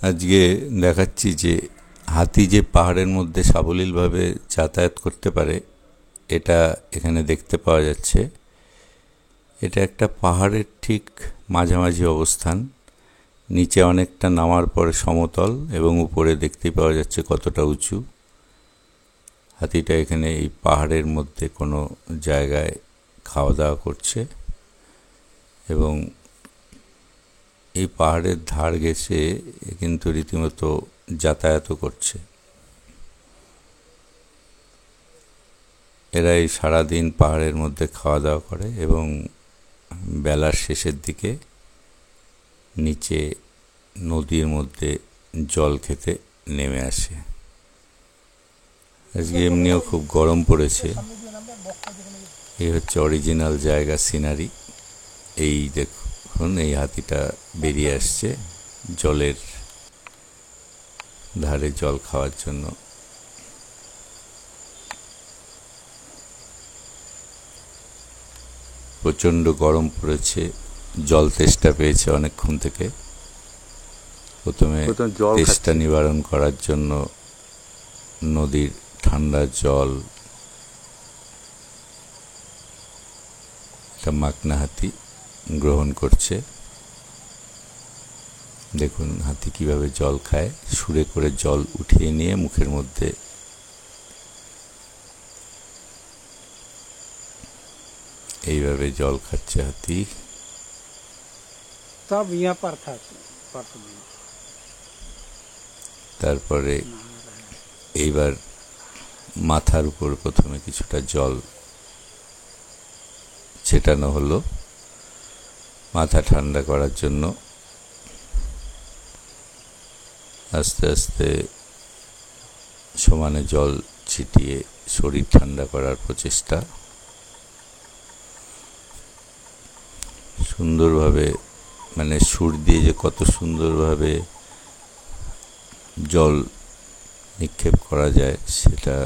আজকে দেখাচ্ছি যে হাতি যে পাহাড়ের মধ্যে সাবলীলভাবে যাতায়াত করতে পারে এটা এখানে দেখতে পাওয়া যাচ্ছে। এটা একটা পাহাড়ের ঠিক মাঝামাঝি অবস্থান। নিচে অনেকটা নামার পরে সমতল এবং উপরে দেখতে পাওয়া যাচ্ছে কতটা উঁচু। হাতিটা এখানে এই পাহাড়ের মধ্যে কোনো জায়গায় খাওয়া দাওয়া করছে এবং এই পাহাড়ের ধার ঘেঁষে কিন্তু রীতিমতো যাতায়াতও করছে। এরা এই সারাদিন পাহাড়ের মধ্যে খাওয়া দাওয়া করে এবং বেলার শেষের দিকে নিচে নদীর মধ্যে জল খেতে নেমে আসে। আজকে এমনিও খুব গরম পড়েছে। এই হচ্ছে অরিজিনাল জায়গা, সিনারি। এই দেখুন, এই হাতিটা বেরিয়ে আসছে জলের ধারে জল খাওয়ার জন্য। প্রচণ্ড গরম পড়েছে, জল তেষ্টা পেয়েছে অনেকক্ষণ থেকে। প্রথমে তেষ্টা নিবারণ করার জন্য নদীর ঠান্ডা জল একটা মাকনা হাতি গ্রহণ করছে। দেখুন হাতি কিভাবে জল খায়, সুরে করে জল উঠিয়ে নিয়ে মুখের মধ্যে এইভাবে জল খাচ্ছে হাতি। তারপরে এইবার মাথার উপর প্রথমে কিছুটা জল ছেটানো হলো মাথা ঠান্ডা করার জন্য। আস্তে আস্তে সমানে জল ছিটিয়ে শরীর ঠান্ডা করার প্রচেষ্টা। সুন্দরভাবে, মানে সুর দিয়ে যে কত সুন্দরভাবে জল নিক্ষেপ করা যায় সেটা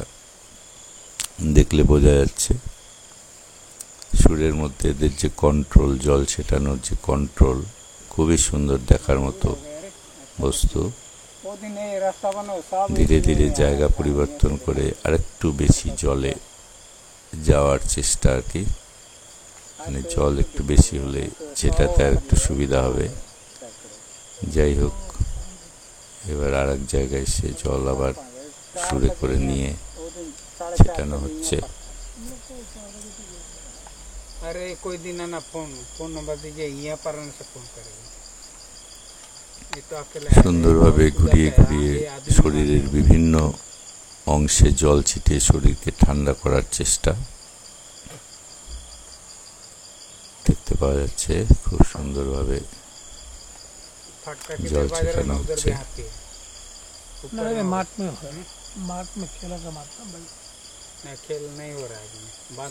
দেখলে বোঝা যাচ্ছে। সুরের মধ্যে এদের যে কন্ট্রোল, জল ছেটানোর যে কন্ট্রোল, খুবই সুন্দর দেখার মতো বস্তু। ধীরে ধীরে জায়গা পরিবর্তন করে আরেকটু বেশি জলে যাওয়ার চেষ্টা আর কি। মানে জল একটু বেশি হলে ছেটাতে আর একটু সুবিধা হবে। যাই হোক, এবার আর এক জায়গায় সে জল আবার সুরে করে নিয়ে ছেটানো হচ্ছে। সুন্দরভাবে ঘুরিয়ে ঘুরিয়ে শরীরের বিভিন্ন অংশে জল ছিটিয়ে শরীরকে ঠান্ডা করার চেষ্টা দেখতে পাওয়া যাচ্ছে। খুব সুন্দরভাবে জল ছেটানো হচ্ছে।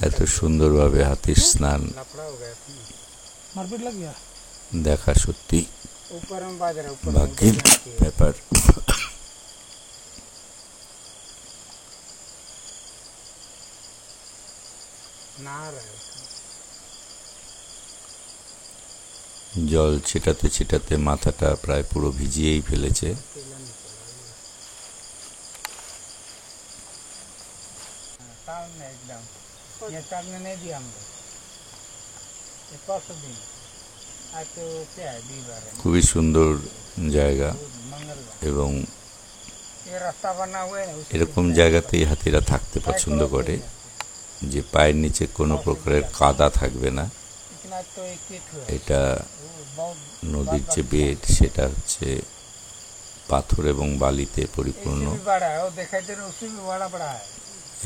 এত সুন্দরভাবে হাতির স্নান দেখা সত্যি ভাগ্যের ব্যাপার। জল ছিটাতে ছিটাতে মাথাটা প্রায় পুরো ভিজিয়েই ফেলেছে। খুবই সুন্দর জায়গা এবং এরকম জায়গাতেই হাতিরা থাকতে পছন্দ করে, যে পায়ের নিচে কোনো প্রকারের কাদা থাকবে না। এটা নদীর যে বেড সেটা হচ্ছে পাথর এবং বালিতে পরিপূর্ণ।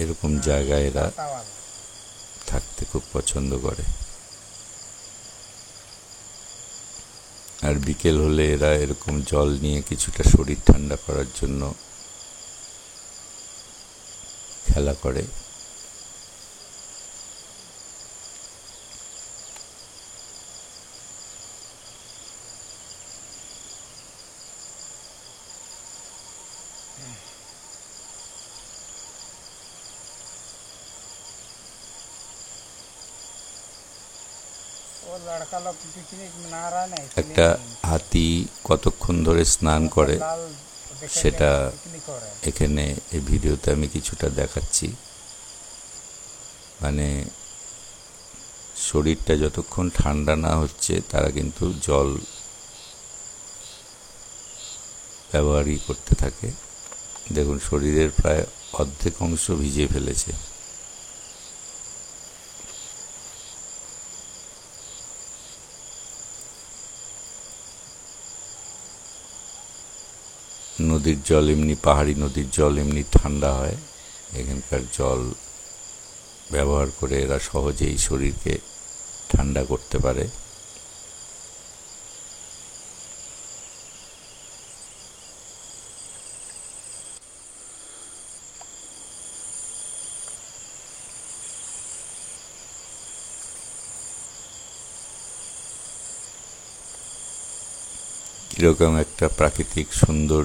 এরকম জায়গায় এরা থাকতে খুব পছন্দ করে। আর বিকেল হলে এরা এরকম জল নিয়ে কিছুটা শরীর ঠান্ডা করার জন্য খেলা করে। একটা হাতি কতক্ষণ ধরে স্নান করে সেটা এখানে এই ভিডিওতে আমি কিছুটা দেখাচ্ছি। মানে শরীরটা যতক্ষণ ঠান্ডা না হচ্ছে তারা কিন্তু জল ব্যবহারই করতে থাকে। দেখুন শরীরের প্রায় অর্ধেক অংশ ভিজিয়ে ফেলেছে। নদীর জল এমনি, পাহাড়ি নদীর জল এমনি ঠান্ডা হয়। এখানকার জল ব্যবহার করে এরা সহজেই শরীরকে ঠান্ডা করতে পারে। এরকম একটা প্রাকৃতিক সুন্দর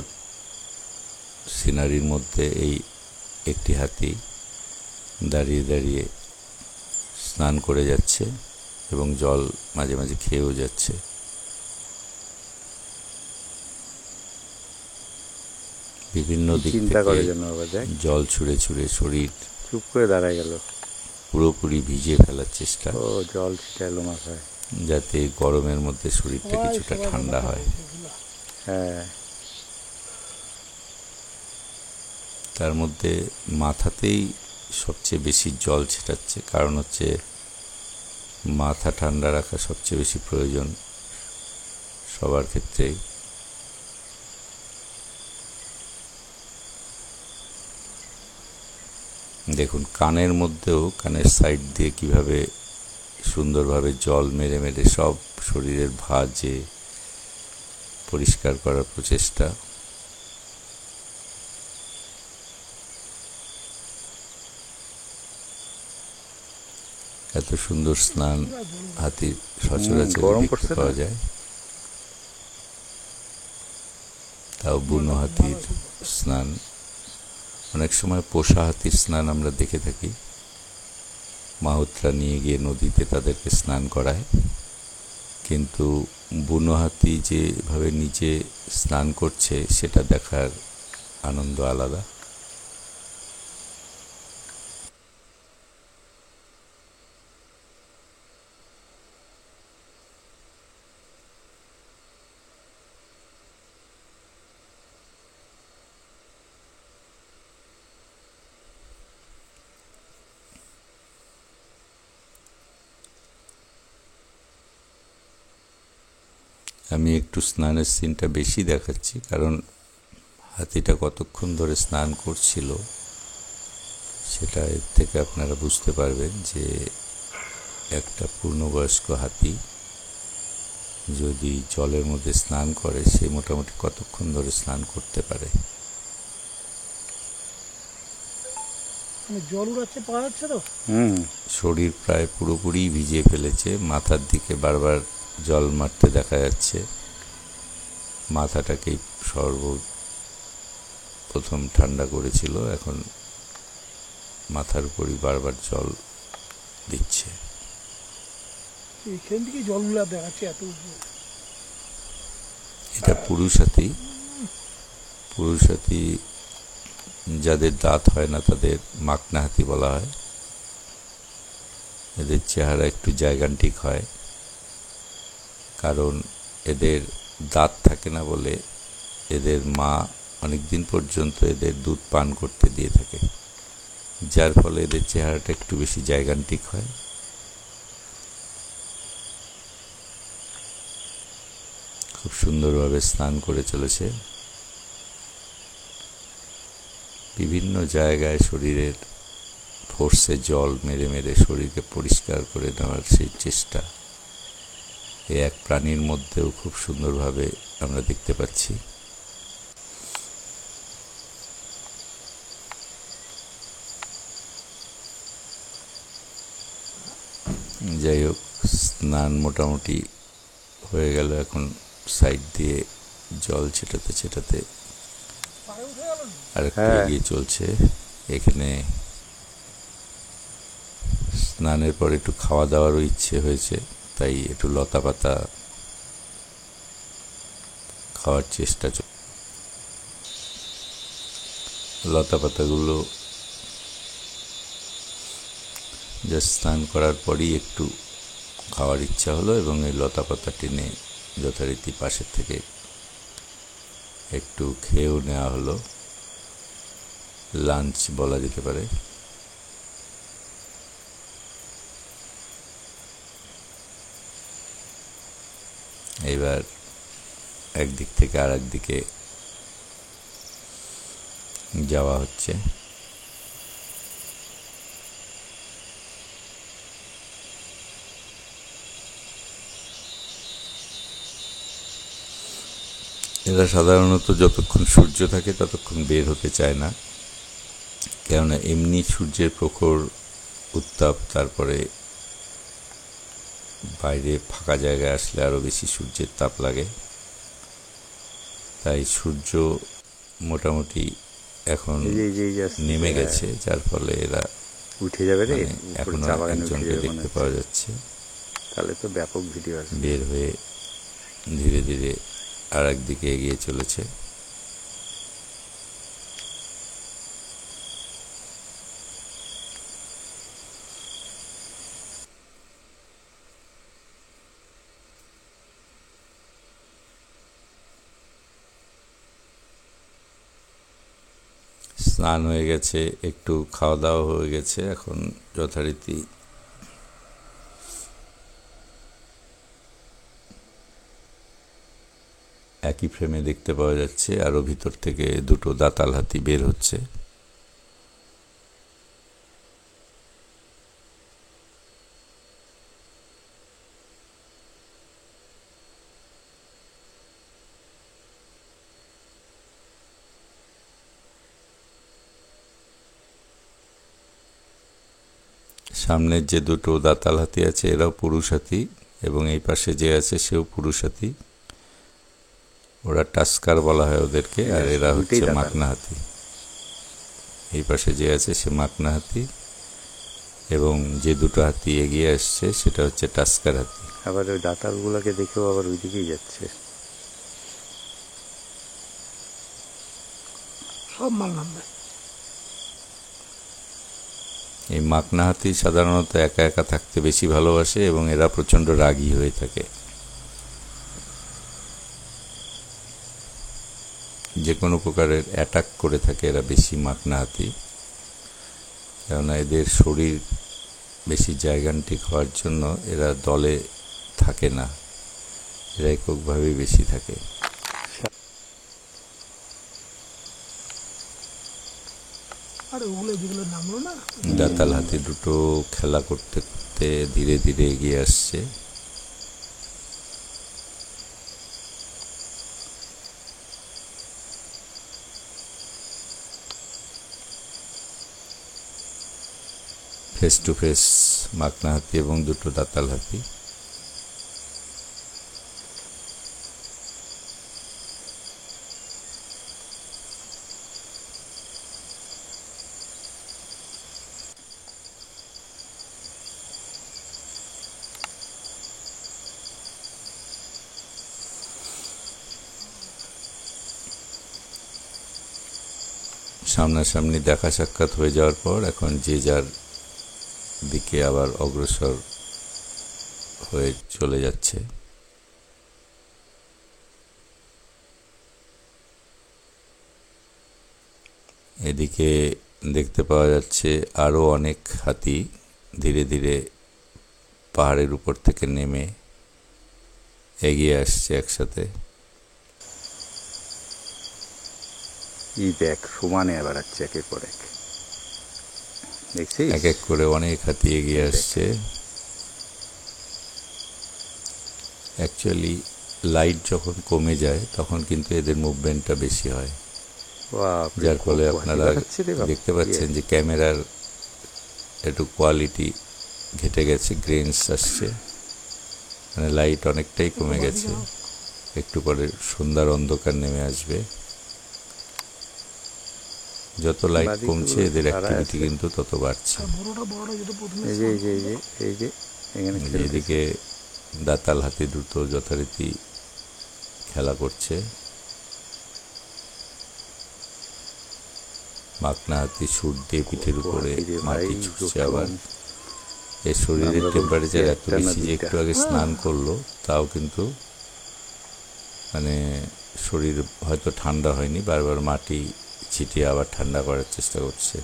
সিনারির মধ্যে এই একটি হাতি দাঁড়িয়ে দাঁড়িয়ে স্নান করে যাচ্ছে এবং জল মাঝে মাঝে খেয়েও যাচ্ছে। বিভিন্ন দিক থেকে জল ছুঁড়ে ছুঁড়ে শরীর চুপ করে দাঁড়ায় গেল, পুরোপুরি ভিজিয়ে ফেলার চেষ্টা। জল ছিটালো মাথায়, যাতে গরমের মধ্যে শরীরটা কিছুটা ঠান্ডা হয়। হ্যাঁ, তার মধ্যে মাথাতেই সবচেয়ে বেশি জল ছিটাচ্ছে, কারণ হচ্ছে মাথা ঠান্ডা রাখা সবচেয়ে বেশি প্রয়োজন সবার ক্ষেত্রেই। দেখুন কানের মধ্যেও, কানের সাইড দিয়ে কিভাবে সুন্দরভাবে জল মেরে মেরে সব শরীরের ভাঁজে পরিষ্কার করার প্রচেষ্টা। এত সুন্দর স্নান হাতির সচরাচর দেখতে পাওয়া যায়, তাও বুনো হাতির স্নান। অনেক সময় পোষা হাতির স্নান আমরা দেখে থাকি, মাহুতরা নিয়ে গিয়ে নদীতে তাদেরকে স্নান করায়, কিন্তু বুনো হাতি যেভাবে নিজে স্নান করছে সেটা দেখার আনন্দ আলাদা। আমি একটু স্নানের সিনটা বেশি দেখাচ্ছি, কারণ হাতিটা কতক্ষণ ধরে স্নান করছিল সেটা এর থেকে আপনারা বুঝতে পারবেন যে একটা পূর্ণবয়স্ক হাতি যদি জলের মধ্যে স্নান করে সে মোটামুটি কতক্ষণ ধরে স্নান করতে পারে। জল উড়াচ্ছে পাওয়া যাচ্ছে তো। শরীর প্রায় পুরোপুরি ভিজিয়ে ফেলেছে, মাথার দিকে বারবার জল মারতে দেখা যাচ্ছে। মাথাটাকেই সর্বপ্রথম ঠান্ডা করেছিল, এখন মাথার উপরই বারবার জল দিচ্ছে। এখান থেকে জলগুলো দেখাচ্ছে এত। এটা পুরুষ হাতি। পুরুষ হাতি যাদের দাঁত হয় না তাদের মাকনা হাতি বলা হয়। এদের চেহারা একটু জায়গান্টিক হয়, কারণ এদের দাঁত থাকে না বলে এদের মা অনেকদিন পর্যন্ত এদের দুধ পান করতে দিয়ে থাকে, যার ফলে এদের চেহারাটা একটু বেশি জায়গান্টিক হয়। খুব সুন্দরভাবে স্নান করে চলেছে। বিভিন্ন জায়গায় শরীরের ফোর্সে জল মেরে মেরে শরীরকে পরিষ্কার করে নেওয়ার সেই চেষ্টা এই এক প্রাণীর মধ্যেও খুব সুন্দরভাবে আমরা দেখতে পাচ্ছি। যাই হোক, স্নান মোটামুটি হয়ে গেল। এখন সাইড দিয়ে জল ছেটাতে ছেটাতে আরেকটু এগিয়ে চলছে। এখানে স্নানের পর একটু খাওয়া দাওয়ারও ইচ্ছে হয়েছে, তাই একটু লতা পাতা খাওয়ার চেষ্টা লতা পাতাগুলো জাস্ট স্নান করার পরই একটু খাওয়ার ইচ্ছা হলো এবং এই লতা পাতা টেনে যথারীতি পাশের থেকে একটু খেয়েও নেওয়া হলো। লাঞ্চ বলা যেতে পারে। এবার একদিক থেকে আর একদিকে যাওয়া হচ্ছে। এরা সাধারণত যতক্ষণ সূর্য থাকে ততক্ষণ বের হতে চায় না, কেননা এমনি সূর্যের প্রখর উত্তাপ, তারপরে বাইরে ফাঁকা জায়গায় আসলে আরো বেশি সূর্যের তাপ লাগে। তাই সূর্য মোটামুটি এখন নেমে গেছে, যার ফলে এরা উঠে যাবে রে। এখন একজনকে দেখতে পাওয়া যাচ্ছে। তাহলে তো ব্যাপক ভিডিও আছে। বের হয়ে ধীরে ধীরে আর একদিকে এগিয়ে চলেছে। স্নান হয়ে গেছে, একটু খাওয়া দাওয়া হয়ে গেছে, এখন যথারীতি একই ফ্রেমে দেখতে পাওয়া যাচ্ছে আরো ভিতর থেকে দুটো দাঁতাল হাতি বের হচ্ছে। সামনের যে দুটো দাঁতাল হাতি আছে এরাও পুরুষ হাতি, এবং এই পাশে যে আছে সেও পুরুষ হাতি। ওরা টাস্কার বলা হয় ওদেরকে, আর এরা হচ্ছে মাকনা হাতি। এই পাশে যে আছে সে মাকনা হাতি, এবং যে দুটো হাতি এগিয়ে আসছে সেটা হচ্ছে টাস্কার হাতি। আবার ওই দাঁতালগুলোকে দেখেও আবার ওইদিকেই যাচ্ছে। সব মাল নামবে। এই মাকনা হাতি সাধারণত একা একা থাকতে বেশি ভালোবাসে এবং এরা প্রচন্ড রাগী হয়ে থাকে। যে কোনো প্রকারের অ্যাটাক করে থাকে এরা বেশি মাকনা হাতি, কেননা এদের শরীর বেশি জায়গান্টিক হওয়ার জন্য এরা দলে থাকে না, এরা এককভাবেই বেশি থাকে। আরে ওগুলো যেগুলো নামলো না, দাঁতাল হাতি দুটো খেলা করতে করতে ধীরে ধীরে এগিয়ে আসছে। ফেস টু ফেস মাকনা হাতি এবং দুটো দাঁতাল হাতি। সামনাসামনি দেখা সাক্ষাৎ হয়ে যাওয়ার পর এখন যে যার দিকে আবার অগ্রসর হয়ে চলে যাচ্ছে। এদিকে দেখতে পাওয়া যাচ্ছে আরো অনেক হাতি ধীরে ধীরে পাহাড়ের উপর থেকে নেমে এগিয়ে আসছে একসাথে। দেখ সমানে বেড়াচ্ছে একের পর এক, দেখছিস? এক এক করে অনেক হাতি এগিয়ে আসছে। অ্যাকচুয়ালি লাইট যখন কমে যায় তখন কিন্তু এদের মুভমেন্টটা বেশি হয়, যার ফলে আপনারা দেখতে পাচ্ছেন যে ক্যামেরার একটু কোয়ালিটি ঘেটে গেছে, গ্রেনস আসছে, মানে লাইট অনেকটাই কমে গেছে। একটু পরে সন্ধ্যার অন্ধকার নেমে আসবে। যত লাইট কমছে এদের অ্যাক্টিভিটি কিন্তু তত বাড়ছে। বড়টা বড় যেটা প্রথমে এই যে এই যে এই যে এখানে এদিকে দাতাল হাতি দুটো যথারীতি খেলা করছে। মাকনা হাতি সুর দিয়ে পিঠের উপরে মাটি ছুটছে। আবার এর শরীরের টেম্পারেচার এত বেশি যে একটু আগে স্নান করলো, তাও কিন্তু মানে শরীর হয়তো ঠান্ডা হয়নি, বারবার মাটি ছিটিয়ে আবার ঠান্ডা করার চেষ্টা করছে।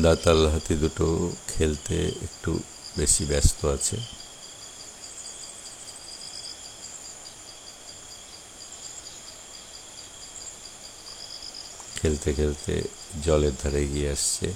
দাতাল হাতি দুটো খেলতে একটু বেশি ব্যস্ত আছে। খেলতে খেলতে জলের ধারে গিয়ে আসছে।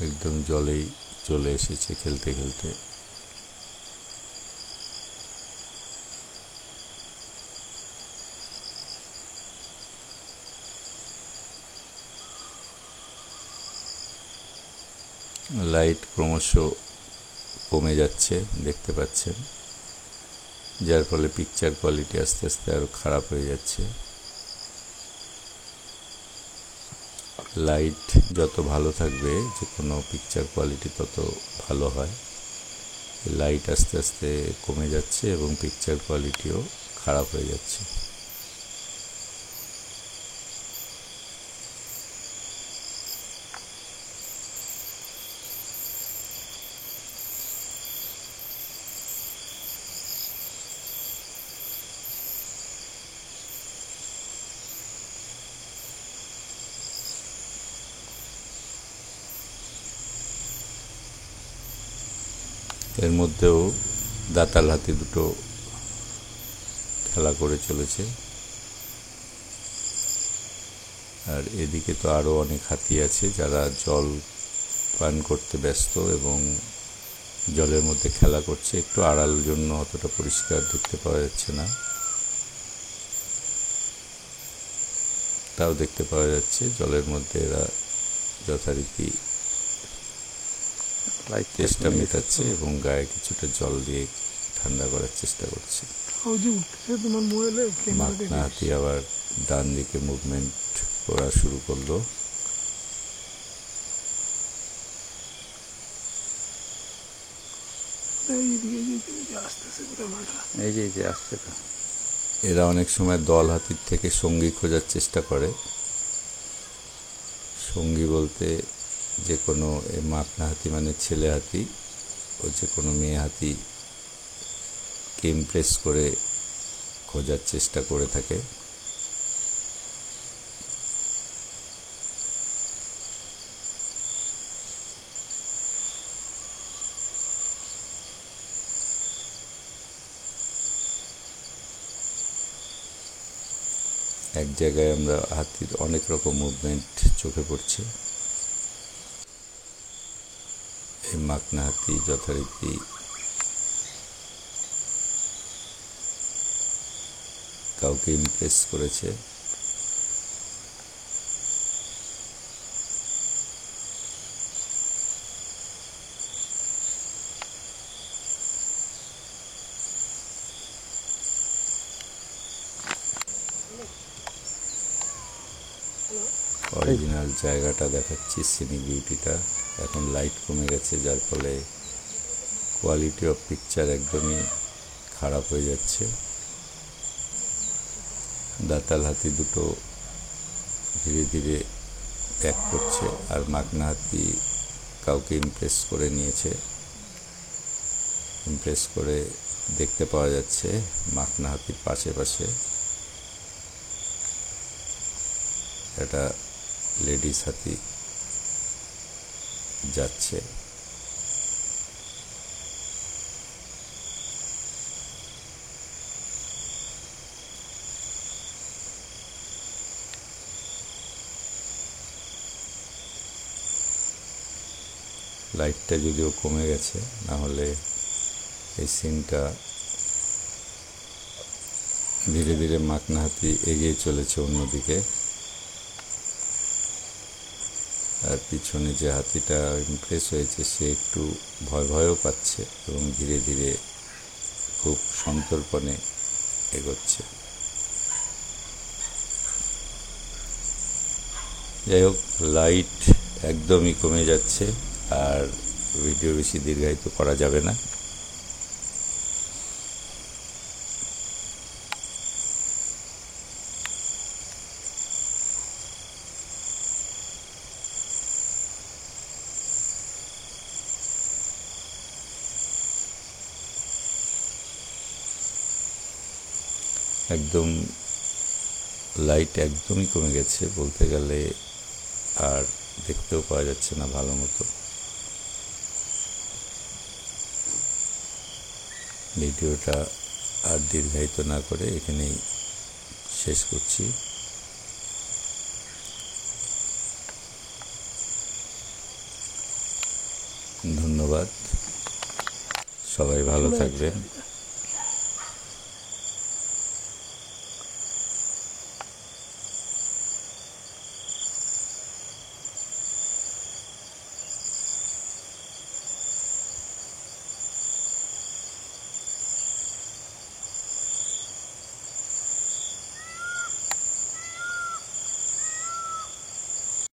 একদম জলেই চলে এসেছে খেলতে খেলতে। লাইট ক্রমশ কমে যাচ্ছে দেখতে পাচ্ছেন, যার ফলে পিকচার কোয়ালিটি আস্তে আস্তে আরো খারাপ হয়ে যাচ্ছে। লাইট যত ভালো থাকবে যে কোনো পিকচার কোয়ালিটি তত ভালো হয়। লাইট আস্তে আস্তে কমে যাচ্ছে এবং পিকচার কোয়ালিটিও খারাপ হয়ে যাচ্ছে। এর মধ্যেও দাতাল হাতি দুটো খেলা করে চলেছে। আর এদিকে তো আরো অনেক হাতি আছে যারা জল পান করতে ব্যস্ত এবং জলের মধ্যে খেলা করছে। একটু আড়াল জন্য অতটা পরিষ্কার দেখতে পাওয়া যাচ্ছে না, তাও দেখতে পাওয়া যাচ্ছে জলের মধ্যে এরা যথারীতি চেষ্টা মেটাচ্ছে এবং গায়ে কিছুটা জল দিয়ে ঠান্ডা করার চেষ্টা করছে। মাকনা হাতি আবার ডান দিকে মুভমেন্ট করা শুরু করলো। এরা অনেক সময় দল হাতির থেকে সঙ্গী খোঁজার চেষ্টা করে। সঙ্গী বলতে যে কোনো মাকনা হাতি মানে ছেলে হাতি ও যে কোনো মেয়ে হাতি কে ইমপ্রেস করে খোঁজার চেষ্টা করে থাকে। এক জায়গায় আমরা হাতির অনেক রকম মুভমেন্ট চোখে পড়ছে। এই মাকনা হাতি যথারীতি কাউকে ইমপ্রেস করেছে। অরিজিনাল জায়গাটা দেখাচ্ছি, সিনিক বিউটিটা। এখন লাইট কমে গেছে, যার ফলে কোয়ালিটি অফ পিকচার একদমই খারাপ হয়ে যাচ্ছে। দাতাল হাতি দুটো ধীরে ধীরে ব্যাক করছে, আর মাকনা হাতি কাউকে ইমপ্রেস করে নিয়েছে। ইমপ্রেস করে দেখতে পাওয়া যাচ্ছে মাকনা হাতির পাশে পাশে একটা লেডিস হাতি যাচ্ছে। লাইটটা যদিও কমে গেছে, না হলে এই সিনটা ধীরে ধীরে মাকনা হাতি এগিয়ে চলেছে অন্যদিকে, আর পিছনে যে হাতিটা ইমপ্রেস হয়েছে সে একটু ভয়ও পাচ্ছে এবং ধীরে ধীরে খুব সন্তর্পণে এগোচ্ছে। যাই হোক, লাইট একদমই কমে যাচ্ছে, আর ভিডিও বেশি দীর্ঘায়িত করা যাবে না। একদম লাইট একদমই কমে গেছে, বলতে গেলে আর দেখতেও পাওয়া যাচ্ছে না ভালো মতো। ভিডিওটা আর দীর্ঘায়িত না করে এখানেই শেষ করছি। ধন্যবাদ, সবাই ভালো থাকবেন।